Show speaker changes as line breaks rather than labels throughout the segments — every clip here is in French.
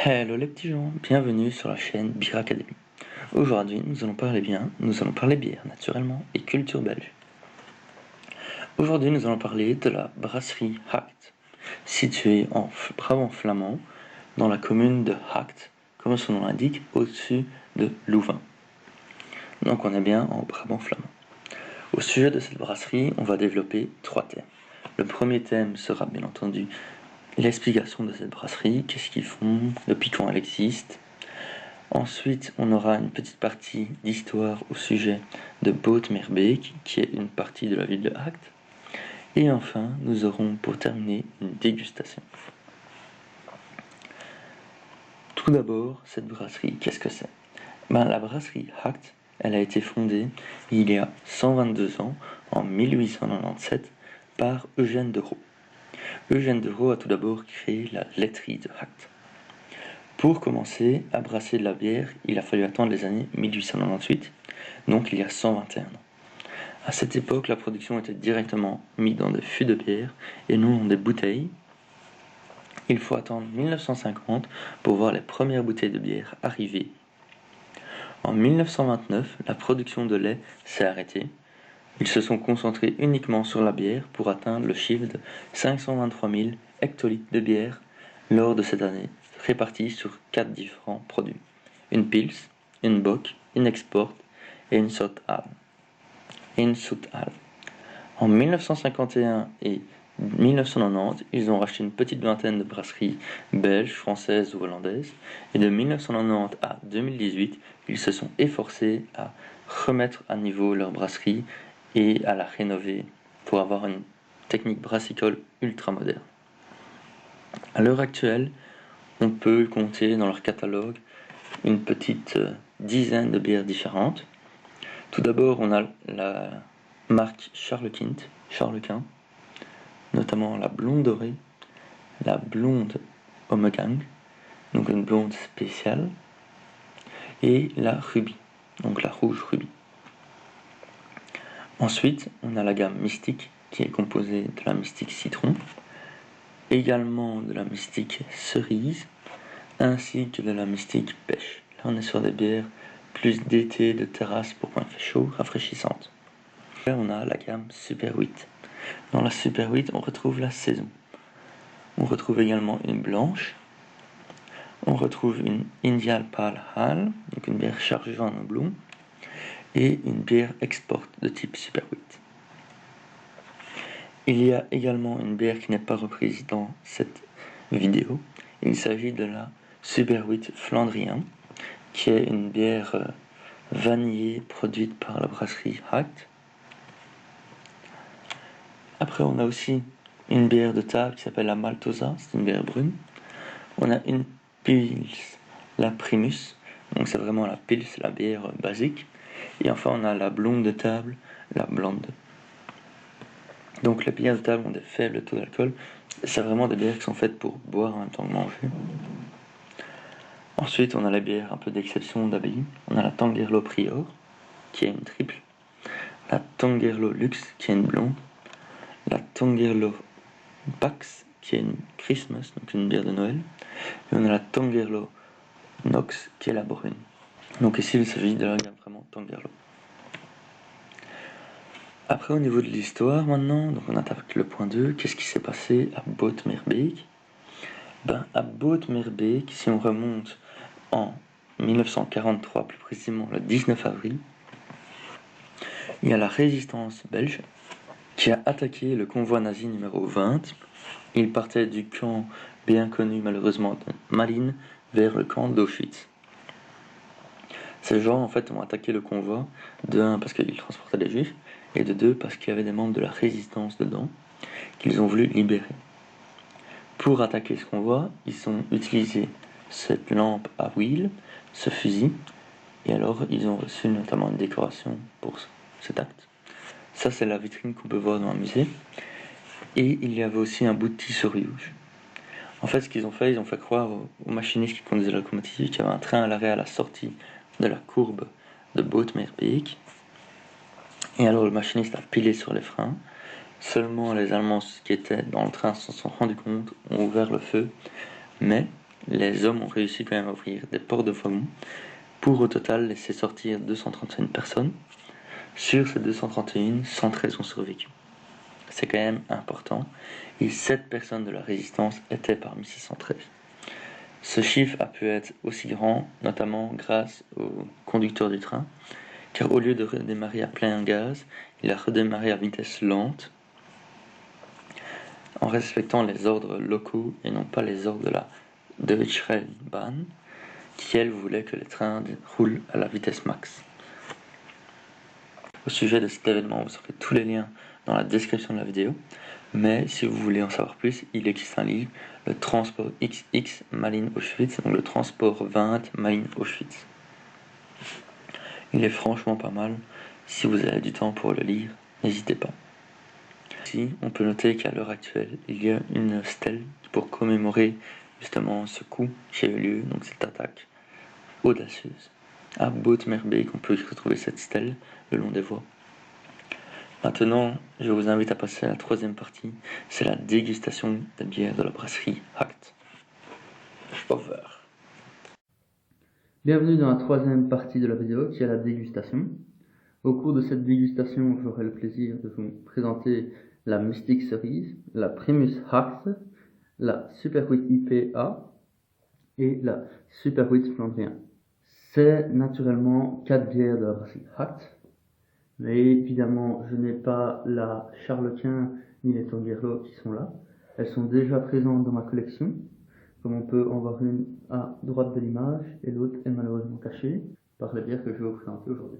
Hello les petits gens, bienvenue sur la chaîne Beer Academy. Aujourd'hui, nous allons parler bière naturellement et culture belge. Aujourd'hui, nous allons parler de la brasserie Hacht, située en Brabant flamand, dans la commune de Hacht, comme son nom l'indique, au-dessus de Louvain. Donc on est bien en Brabant flamand. Au sujet de cette brasserie, on va développer 3 thèmes. Le premier thème sera bien entendu l'explication de cette brasserie, qu'est-ce qu'ils font, depuis quand elle existe. Ensuite, on aura une petite partie d'histoire au sujet de Boot-Merbeek, qui est une partie de la ville de Hacht. Et enfin, nous aurons pour terminer une dégustation. Tout d'abord, cette brasserie, qu'est-ce que c'est? La brasserie Hacht, elle a été fondée il y a 122 ans, en 1897, par Eugène de Raux. Eugène de Raux a tout d'abord créé la laiterie de Hacht. Pour commencer à brasser de la bière, il a fallu attendre les années 1898, donc il y a 121 ans. À cette époque, la production était directement mise dans des fûts de bière et non dans des bouteilles. Il faut attendre 1950 pour voir les premières bouteilles de bière arriver. En 1929, la production de lait s'est arrêtée. Ils se sont concentrés uniquement sur la bière pour atteindre le chiffre de 523 000 hectolitres de bière lors de cette année, répartis sur 4 différents produits. Une Pils, une Bock, une Export et une Sout Ale. En 1951 et 1990, ils ont racheté une petite vingtaine de brasseries belges, françaises ou hollandaises, et de 1990 à 2018, ils se sont efforcés à remettre à niveau leur brasserie et à la rénover pour avoir une technique brassicole ultra moderne. À l'heure actuelle, on peut compter dans leur catalogue une petite dizaine de bières différentes. Tout d'abord, on a la marque Charlequin, notamment la blonde dorée, la blonde Ommegang, donc une blonde spéciale, et la Ruby, donc la rouge Ruby. Ensuite, on a la gamme Mystique, qui est composée de la Mystique Citron, également de la Mystique Cerise, ainsi que de la Mystique Pêche. Là, on est sur des bières plus d'été, de terrasse pour quand il fait chaud, rafraîchissantes. Là, on a la gamme Super 8. Dans la Super 8, on retrouve la saison. On retrouve également une blanche. On retrouve une Indian Pale Ale, donc une bière chargée en houblon, et une bière export de type Super 8. Il y a également une bière qui n'est pas reprise dans cette vidéo. Il s'agit de la Super 8 Flandrien, qui est une bière vanillée produite par la brasserie Hacht. Après, on a aussi une bière de table qui s'appelle la Maltosa, c'est une bière brune. On a une Pils, la Primus, donc c'est vraiment la Pils, la bière basique. Et enfin, on a la blonde de table, la blonde. Donc les bières de table ont des faibles taux d'alcool. C'est vraiment des bières qui sont faites pour boire en même temps que manger. Ensuite, on a la bière un peu d'exception d'abbaye. On a la Tangerlo Prior, qui est une triple. La Tangerlo Luxe, qui est une blonde. La Tangerlo Pax, qui est une Christmas, donc une bière de Noël. Et on a la Tangerlo Nox, qui est la brune. Donc ici, il s'agit de la gamme vraiment Tangerlo. Après, au niveau de l'histoire, maintenant, donc on attaque le point 2. Qu'est-ce qui s'est passé à Boot-Merbeek? À Boot-Merbeek, si on remonte en 1943, plus précisément le 19 avril, il y a la résistance belge qui a attaqué le convoi nazi numéro 20. Il partait du camp bien connu malheureusement de Malines vers le camp d'Auschwitz. Ces gens en fait ont attaqué le convoi, de 1 parce qu'ils transportaient des juifs, et de 2 parce qu'il y avait des membres de la résistance dedans, qu'ils ont voulu libérer. Pour attaquer ce convoi, ils ont utilisé cette lampe à huile, ce fusil, et alors ils ont reçu notamment une décoration pour cet acte. Ça c'est la vitrine qu'on peut voir dans un musée. Et il y avait aussi un bout de tissu rouge. En fait, ce qu'ils ont fait, ils ont fait croire aux machinistes qui conduisaient la locomotive qu'il y avait un train à l'arrêt à la sortie de la courbe de Boot-Merbeek. Et alors le machiniste a pilé sur les freins. Seulement les Allemands qui étaient dans le train s'en sont rendus compte, ont ouvert le feu. Mais Les hommes ont réussi quand même à ouvrir des ports de Famon pour au total laisser sortir 231 personnes. Sur ces 231, 113 ont survécu. C'est quand même important. Et 7 personnes de la résistance étaient parmi ces 113. Ce chiffre a pu être aussi grand, notamment grâce au conducteur du train, car au lieu de redémarrer à plein gaz, il a redémarré à vitesse lente, en respectant les ordres locaux et non pas les ordres de la Deutsche Bahn, qui elle voulait que les trains roulent à la vitesse max. Au sujet de cet événement, vous aurez tous les liens dans la description de la vidéo, mais si vous voulez en savoir plus, il existe un livre, le Transport XX Malines-Auschwitz, donc le Transport 20 Malines-Auschwitz. Il est franchement pas mal, si vous avez du temps pour le lire, n'hésitez pas. Ici, on peut noter qu'à l'heure actuelle, il y a une stèle pour commémorer justement ce coup qui a eu lieu, donc cette attaque audacieuse. À Boot-Meerbeek, on peut retrouver cette stèle le long des voies. Maintenant, je vous invite à passer à la troisième partie, c'est la dégustation des bières de la brasserie Hacht. Spover.
Bienvenue dans la troisième partie de la vidéo qui est la dégustation. Au cours de cette dégustation, j'aurai le plaisir de vous présenter la Mystic Cerise, la Primus Hacht, la Super Wheat IPA et la Super Wheat Flandrien. C'est naturellement 4 bières de la brasserie Hacht, mais évidemment je n'ai pas la Charles-Quint ni les Tongerlo qui sont là. Elles sont déjà présentes dans ma collection, comme on peut en voir une à droite de l'image et l'autre est malheureusement cachée par les bières que je vais vous présenter aujourd'hui.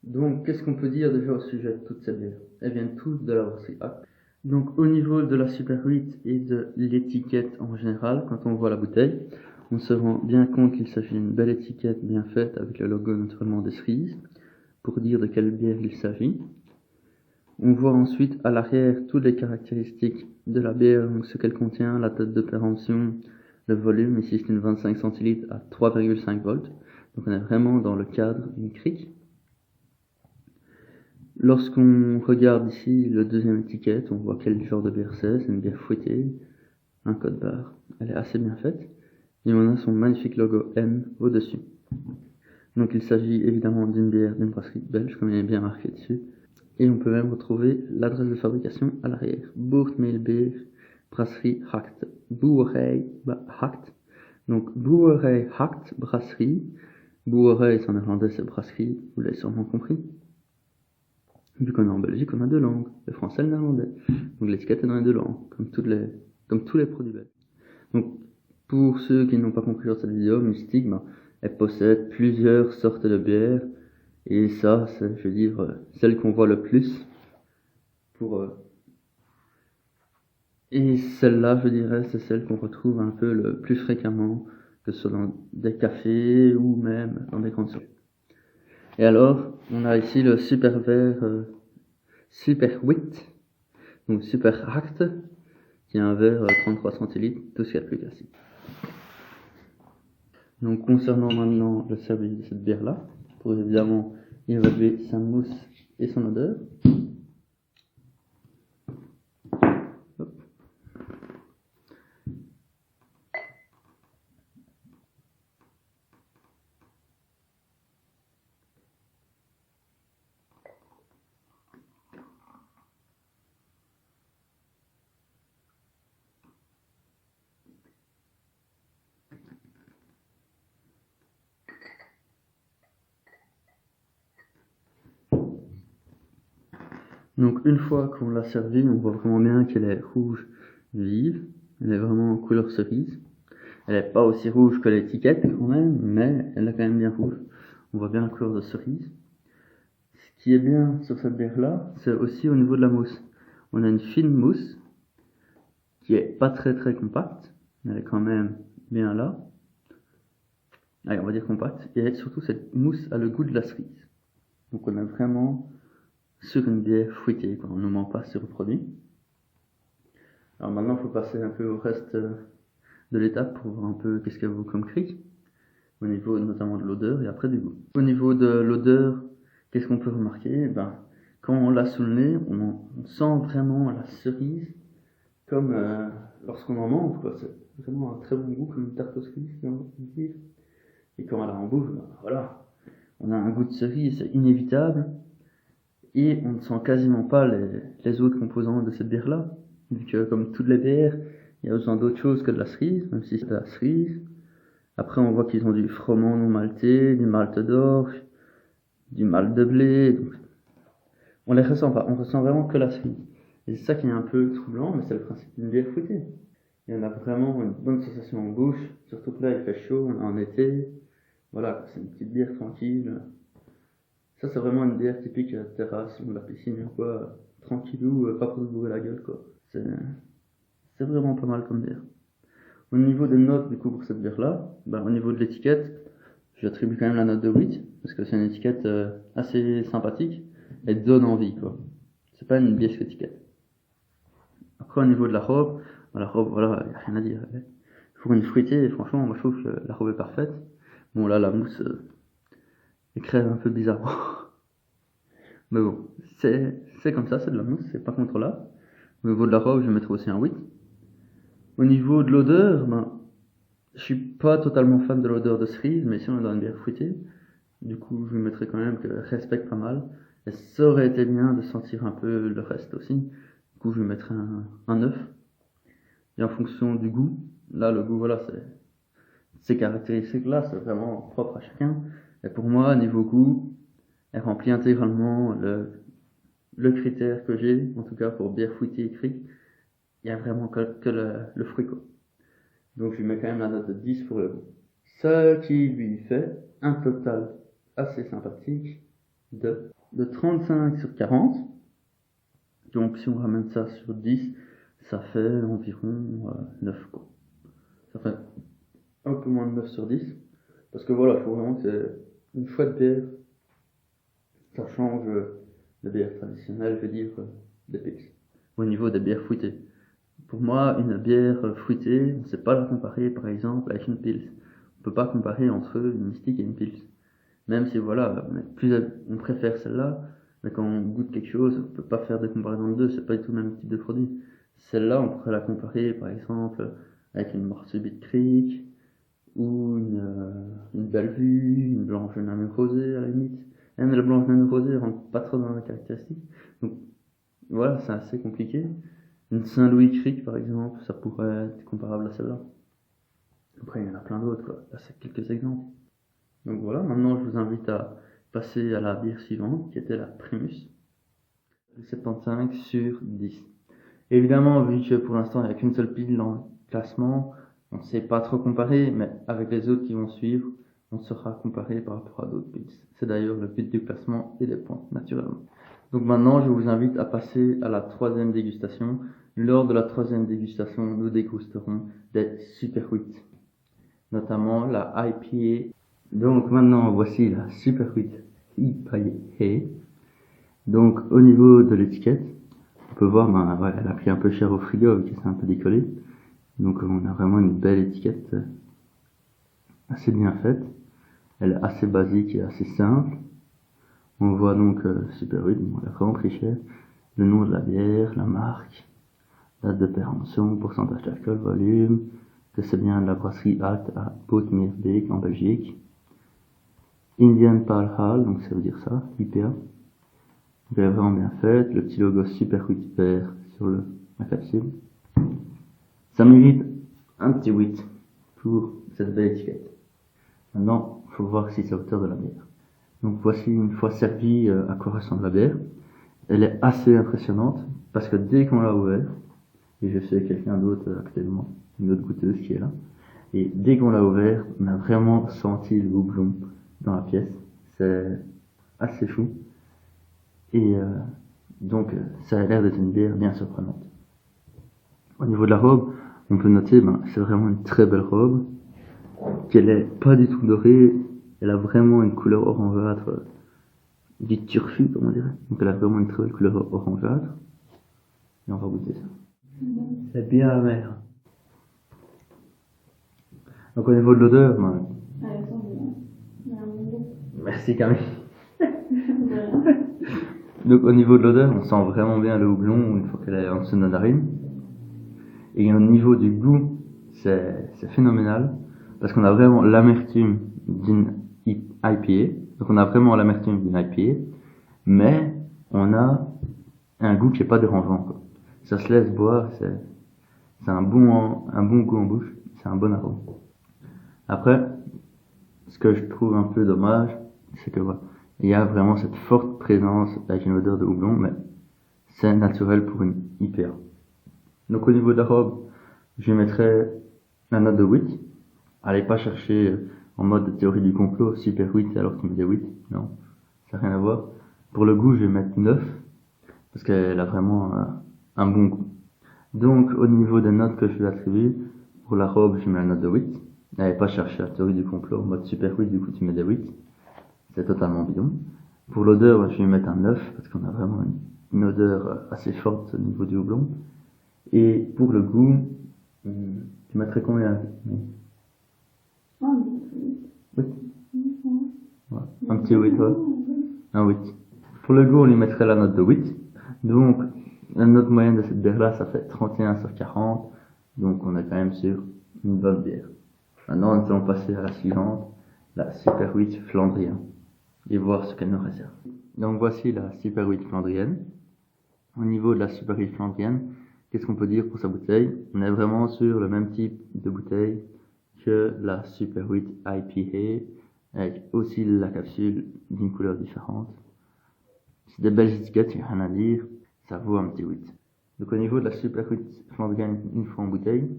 Donc, qu'est-ce qu'on peut dire déjà au sujet de toutes ces bières? Elles viennent toutes de la brasserie Hacht. Donc, au niveau de la Super 8 et de l'étiquette en général, quand on voit la bouteille, on se rend bien compte qu'il s'agit d'une belle étiquette bien faite avec le logo naturellement des cerises, pour dire de quelle bière il s'agit. On voit ensuite à l'arrière toutes les caractéristiques de la bière, donc ce qu'elle contient, la date de péremption, le volume. Ici, c'est une 25 centilitres à 3,5 volts. Donc, on est vraiment dans le cadre d'une crique. Lorsqu'on regarde ici le deuxième étiquette, on voit quel genre de bière c'est une bière fouettée, un code barre. Elle est assez bien faite. Et on a son magnifique logo M au-dessus. Donc il s'agit évidemment d'une bière d'une brasserie belge, comme il est bien marqué dessus. Et on peut même retrouver l'adresse de fabrication à l'arrière. Boort-Meelbeek, brasserie Hacht. Boerij Hacht. Donc Boerij Hacht, brasserie. Boerij, c'est en néerlandais, c'est brasserie, vous l'avez sûrement compris. Vu qu'on est en Belgique, on a deux langues, le français et le néerlandais. Donc l'étiquette est dans les deux langues, comme tous les produits belges. Donc pour ceux qui n'ont pas compris dans cette vidéo, Mystic, elle possède plusieurs sortes de bières. Et ça, c'est, je veux dire, celle qu'on voit le plus. Et celle-là, je dirais, c'est celle qu'on retrouve un peu le plus fréquemment, que ce soit dans des cafés ou même dans des grandes surfaces. Et alors, on a ici le super verre Super Wheat, donc Super Hacht, qui est un verre 33 centilitres, tout ce qu'il y a de plus classique. Donc concernant maintenant le service de cette bière-là, pour évidemment évaluer sa mousse et son odeur. Hop. Donc une fois qu'on l'a servie, on voit vraiment bien qu'elle est rouge vive, elle est vraiment en couleur cerise. Elle n'est pas aussi rouge que l'étiquette quand même, mais elle est quand même bien rouge. On voit bien la couleur de cerise. Ce qui est bien sur cette bière-là, c'est aussi au niveau de la mousse. On a une fine mousse qui est pas très très compacte, mais elle est quand même bien là. Allez, on va dire compacte. Et surtout, cette mousse a le goût de la cerise. Donc on est vraiment sur une bière fruitée, quoi. On ne ment pas sur le produit. Alors maintenant, il faut passer un peu au reste de l'étape pour voir un peu qu'est-ce qu'elle vaut comme crique, au niveau notamment de l'odeur et après du goût. Au niveau de l'odeur, qu'est-ce qu'on peut remarquer? Quand on l'a sous le nez, on sent vraiment la cerise comme lorsqu'on en mange, quoi. vraiment un très bon goût, comme une tarte aux cerises, si on veut dire. Et quand elle a en bouche, voilà, on a un goût de cerise, c'est inévitable. Et on ne sent quasiment pas les autres composants de cette bière-là. Vu que, comme toutes les bières, il y a besoin d'autre chose que de la cerise, même si c'est de la cerise. Après, on voit qu'ils ont du froment non malté, du malt d'orge, du malt de blé. Donc, on les ressent pas, on ressent vraiment que la cerise. Et c'est ça qui est un peu troublant, mais c'est le principe d'une bière fruitée. Il y en a vraiment une bonne sensation en bouche, surtout que là il fait chaud, on est en été. Voilà, c'est une petite bière tranquille. Ça, c'est vraiment une bière typique terrasse ou de la piscine ou quoi, tranquillou, pas pour se bourrer la gueule, quoi. C'est vraiment pas mal comme bière. Au niveau des notes, du coup, pour cette bière-là, au niveau de l'étiquette, j'attribue quand même la note de 8, parce que c'est une étiquette assez sympathique, elle donne envie, quoi. C'est pas une biesque étiquette. Après, au niveau de la robe, voilà, y a rien à dire. Pour une fruitée, franchement, moi je trouve que la robe est parfaite. Bon, là, la mousse, elle crève un peu bizarrement. Mais bon, c'est comme ça, c'est de la mousse, c'est pas contrôlable. Au niveau de la robe, je mettrai aussi un 8. Au niveau de l'odeur, je suis pas totalement fan de l'odeur de cerise, mais si on est dans une bière fruitée, du coup, je mettrais quand même qu'elle respecte pas mal. Et ça aurait été bien de sentir un peu le reste aussi. Du coup, je mettrais un 9. Et en fonction du goût, là, le goût, voilà, ces caractéristiques-là, c'est vraiment propre à chacun. Et pour moi, niveau goût, elle remplit intégralement le critère que j'ai, en tout cas pour bière fruitée écrit. Il y a vraiment que le fruit, quoi. Donc je lui mets quand même la note de 10 pour le goût. Ce qui lui fait un total assez sympathique de 35 sur 40. Donc si on ramène ça sur 10, ça fait environ 9, quoi. Ça fait un peu moins de 9 sur 10. Parce que voilà, il faut vraiment que c'est une chouette bière. Ça change de bière traditionnelle, je veux dire, des pils. Au niveau des bières fruitées. Pour moi, une bière fruitée, on ne sait pas la comparer par exemple avec une pils. On ne peut pas comparer entre une mystique et une pils. Même si voilà, on préfère celle-là, mais quand on goûte quelque chose, on ne peut pas faire de comparaison de deux, c'est pas du tout le même type de produit. Celle-là, on pourrait la comparer par exemple avec une Morsubit Creek, ou une Bellevue, une Blanche Namur Rosée à la limite. Même la Blanche Namur Rosée rentre pas trop dans la caractéristique. Donc voilà, c'est assez compliqué. Une Saint-Louis Creek par exemple, ça pourrait être comparable à celle-là. Après il y en a plein d'autres, quoi. Là c'est quelques exemples. Donc voilà, maintenant je vous invite à passer à la bière suivante, qui était la Primus. 75 sur 10. Évidemment, vu que pour l'instant il n'y a qu'une seule pile dans le classement, on ne sait pas trop comparer, mais avec les autres qui vont suivre, on saura comparer par rapport à d'autres piles. C'est d'ailleurs le but du classement et des points, naturellement. Donc maintenant, je vous invite à passer à la troisième dégustation. Lors de la troisième dégustation, nous dégusterons des Super 8, notamment la IPA. Donc maintenant, voici la Super 8 IPA. Donc au niveau de l'étiquette, on peut voir, elle a pris un peu cher au frigo, vu que c'est un peu décollé. Donc on a vraiment une belle étiquette, assez bien faite. Elle est assez basique et assez simple. On voit donc Super 8, elle a vraiment pris cher. Le nom de la bière, la marque, date de péremption, pourcentage d'alcool, volume, que c'est bien de la brasserie Alt à Boot-Meerbeek en Belgique. Indian Pale Ale, donc ça veut dire ça, IPA. Donc elle est vraiment bien faite, le petit logo Super 8 vert sur la capsule. Ça mérite un petit 8 pour cette belle étiquette. Maintenant, il faut voir si c'est à hauteur de la bière. Donc voici une fois servi à quoi ressemble la bière. Elle est assez impressionnante parce que dès qu'on l'a ouvert, et je sais quelqu'un d'autre actuellement, une autre goûteuse qui est là, et dès qu'on l'a ouvert, on a vraiment senti le houblon dans la pièce. C'est assez fou. Et donc ça a l'air d'être une bière bien surprenante. Au niveau de la robe, on peut noter, c'est vraiment une très belle robe, qu'elle est pas du tout dorée, elle a vraiment une couleur orangeâtre, du turfu, comme on dirait. Donc elle a vraiment une très belle couleur orangeâtre. Et on va goûter ça. C'est bien amer. Donc au niveau de l'odeur, merci Camille. Donc au niveau de l'odeur, on sent vraiment bien le houblon une fois qu'elle est en dessous de nos narines. Et au niveau du goût, c'est phénoménal parce qu'on a vraiment l'amertume d'une IPA. Donc on a vraiment l'amertume d'une IPA, mais on a un goût qui est pas dérangeant, quoi. Ça se laisse boire, c'est un bon goût en bouche, c'est un bon arôme. Après, ce que je trouve un peu dommage, c'est que voilà, il y a vraiment cette forte présence avec une odeur de houblon, mais c'est naturel pour une IPA. Donc au niveau de la robe, je lui mettrais la note de 8. Allez pas chercher en mode théorie du complot, super 8 alors tu mets des 8. Non, ça n'a rien à voir. Pour le goût, je vais mettre 9, parce qu'elle a vraiment un bon goût. Donc au niveau des notes que je lui attribue, pour la robe, je mets la note de 8. N'allez pas chercher la théorie du complot en mode super 8, du coup tu mets des 8. C'est totalement bidon. Pour l'odeur, je vais mettre un 9, parce qu'on a vraiment une odeur assez forte au niveau du houblon. Et pour le goût, tu mettrais combien? Oui. Ouais. Un petit 8, ouais. Un 8. Pour le goût, on lui mettrait la note de 8. Donc, la note moyenne de cette bière-là, ça fait 31 sur 40. Donc, on est quand même sur une bonne bière. Maintenant, nous allons passer à la suivante, la Super 8 Flandrien, et voir ce qu'elle nous réserve. Donc, voici la Super 8 Flandrienne. Au niveau de la Super 8 Flandrienne, qu'est-ce qu'on peut dire pour sa bouteille? On est vraiment sur le même type de bouteille que la Super 8 IPA, avec aussi la capsule d'une couleur différente. C'est des belles étiquettes, il n'y a rien à dire, ça vaut un petit 8. Donc au niveau de la Super 8 Flandrienne, une fois en bouteille,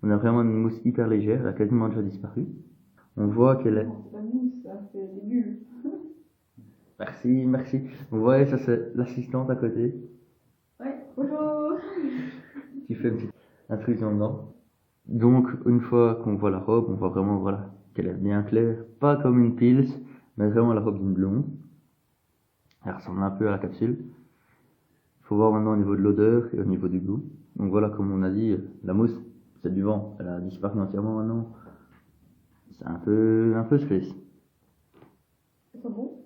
on a vraiment une mousse hyper légère, elle a quasiment déjà disparu. On voit qu'elle est...
C'est pas une mousse, ça, c'est des bulles.
Merci. Vous voyez, ça c'est l'assistante à côté.
Ouais, bonjour.
Qui fait une petite intrusion dedans. Donc, une fois qu'on voit la robe, on voit vraiment, voilà, qu'elle est bien claire. Pas comme une Pils, mais vraiment la robe d'une blonde. Elle ressemble un peu à la capsule. Il faut voir maintenant au niveau de l'odeur et au niveau du goût. Donc voilà, comme on a dit, la mousse, c'est du vent. Elle a disparu entièrement maintenant. C'est un peu space.
Ça sent bon?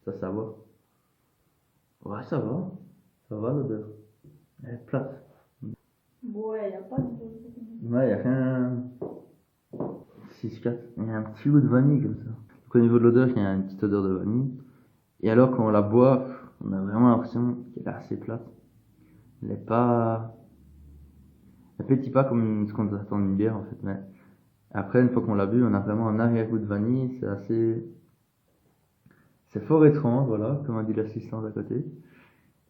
Ça va. Ouais, ça va. Ça va l'odeur. Elle est plate.
Ouais, y a pas de...
Ouais, y a rien. 6-4. Il y a un petit goût de vanille comme ça. Donc au niveau de l'odeur, il y a une petite odeur de vanille. Et alors quand on la boit, on a vraiment l'impression qu'elle est assez plate. Elle est pas... Elle pétille pas comme ce qu'on attend d'une bière en fait. Mais après, une fois qu'on l'a bu, on a vraiment un arrière-goût de vanille. C'est assez... C'est fort étrange, voilà, comme a dit l'assistante à côté.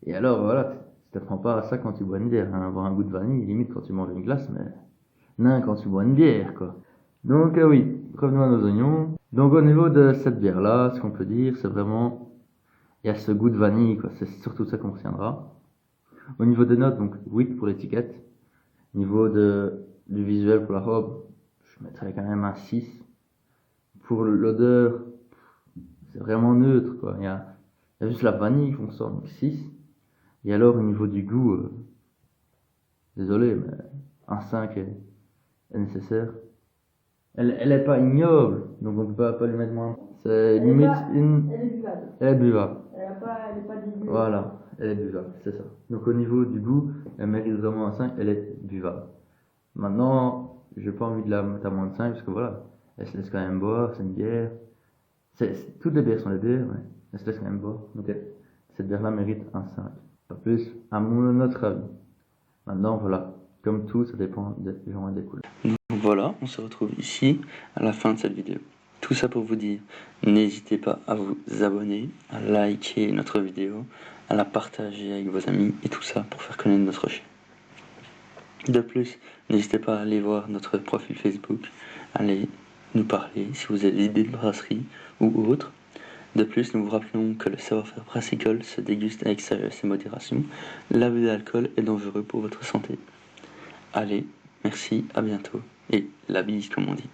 Et alors voilà, tu t'apprends pas à ça quand tu bois une bière, hein, avoir un goût de vanille, limite quand tu manges une glace, mais non, quand tu bois une bière, quoi. Donc oui, revenons à nos oignons. Donc au niveau de cette bière-là, ce qu'on peut dire, c'est vraiment, il y a ce goût de vanille, quoi. C'est surtout ça qu'on retiendra. Au niveau des notes, donc 8 pour l'étiquette. Au niveau du visuel pour la robe, je mettrais quand même un 6. Pour l'odeur, c'est vraiment neutre, quoi. Il y a juste la vanille qu'on sort, donc 6. Et alors, au niveau du goût, désolé, mais un 5 est nécessaire. Elle est pas ignoble, donc on peut pas lui mettre moins. C'est limite une...
Elle est buvable.
Elle est buvable.
Elle est pas dégueu.
Voilà, elle est buvable, c'est ça. Donc au niveau du goût, elle mérite vraiment un 5, elle est buvable. Maintenant, j'ai pas envie de la mettre à moins de 5, parce que voilà, elle se laisse quand même boire, c'est une bière. Toutes les bières sont des bières, mais elle se laisse quand même boire. Donc cette bière-là mérite un 5. Pas plus, à notre avis. Maintenant, voilà, comme tout, ça dépend des gens et des couleurs.
Donc voilà, on se retrouve ici à la fin de cette vidéo. Tout ça pour vous dire, n'hésitez pas à vous abonner, à liker notre vidéo, à la partager avec vos amis et tout ça pour faire connaître notre chaîne. De plus, n'hésitez pas à aller voir notre profil Facebook, allez nous parler si vous avez des idées de brasserie ou autre. De plus, nous vous rappelons que le savoir-faire brassicole se déguste avec sagesse et modération. L'abus d'alcool est dangereux pour votre santé. Allez, merci, à bientôt. Et la bise comme on dit.